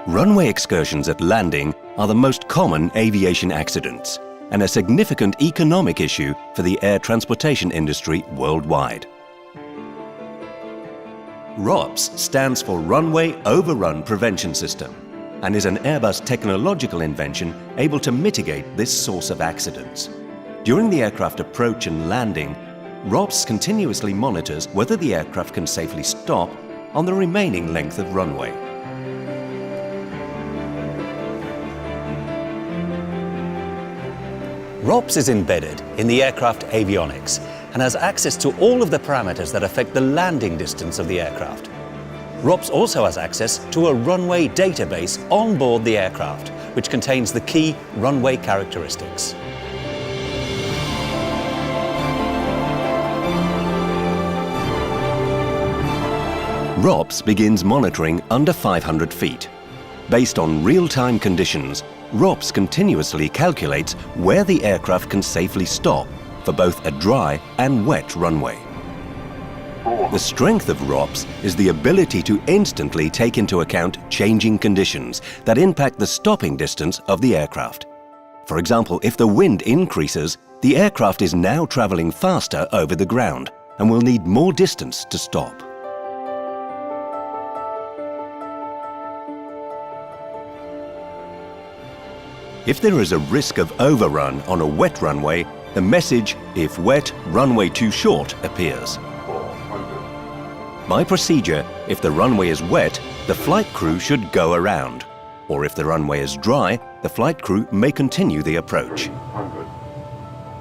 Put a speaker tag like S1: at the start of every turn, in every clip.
S1: Runway excursions at landing are the most common aviation accidents and a significant economic issue for the air transportation industry worldwide. ROPS stands for Runway Overrun Prevention System and is an Airbus technological invention able to mitigate this source of accidents. During the aircraft approach and landing, ROPS continuously monitors whether the aircraft can safely stop on the remaining length of runway. ROPS is embedded in the aircraft avionics and has access to all of the parameters that affect the landing distance of the aircraft. ROPS also has access to a runway database on board the aircraft, which contains the key runway characteristics. ROPS begins monitoring under 500 feet. Based on real-time conditions, ROPS continuously calculates where the aircraft can safely stop for both a dry and wet runway. The strength of ROPS is the ability to instantly take into account changing conditions that impact the stopping distance of the aircraft. For example, if the wind increases, the aircraft is now traveling faster over the ground and will need more distance to stop. If there is a risk of overrun on a wet runway, the message, "If wet, runway too short," appears. By procedure, if the runway is wet, the flight crew should go around. Or if the runway is dry, the flight crew may continue the approach.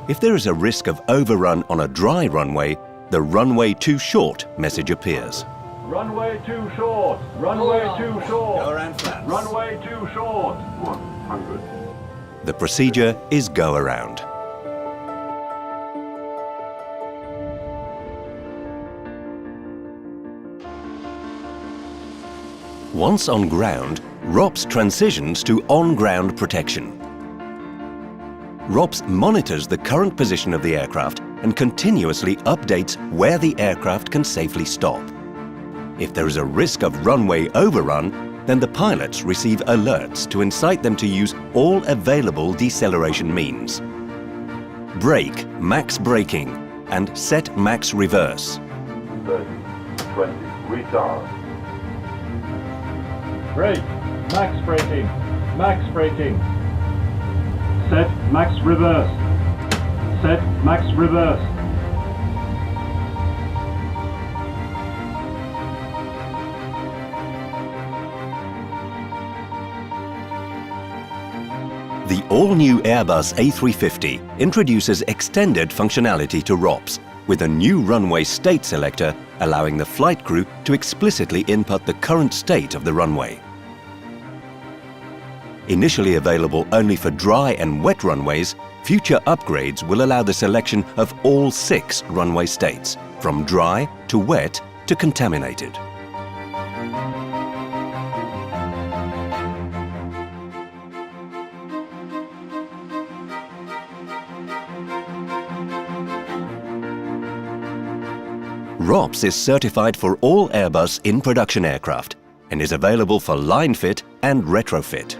S1: If there is a risk of overrun on a dry runway, the "runway too short" message appears.
S2: Runway too short, runway too short,
S1: Go around flaps.
S2: runway too short. 100.
S1: The procedure is go around. Once on ground, ROPS transitions to on-ground protection. ROPS monitors the current position of the aircraft and continuously updates where the aircraft can safely stop. If there is a risk of runway overrun, then the pilots receive alerts to incite them to use all available deceleration means. Brake, max braking, and set max reverse.
S2: 30, 20, retard.
S3: Brake, max braking, max braking.
S2: Set max reverse. Set max reverse.
S1: The all-new Airbus A350 introduces extended functionality to ROPS with a new runway state selector allowing the flight crew to explicitly input the current state of the runway. Initially available only for dry and wet runways, future upgrades will allow the selection of all 6 runway states, from dry to wet to contaminated. ROPS is certified for all Airbus in-production aircraft and is available for line fit and retrofit.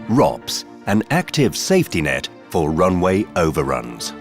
S1: ROPS, an active safety net for runway overruns.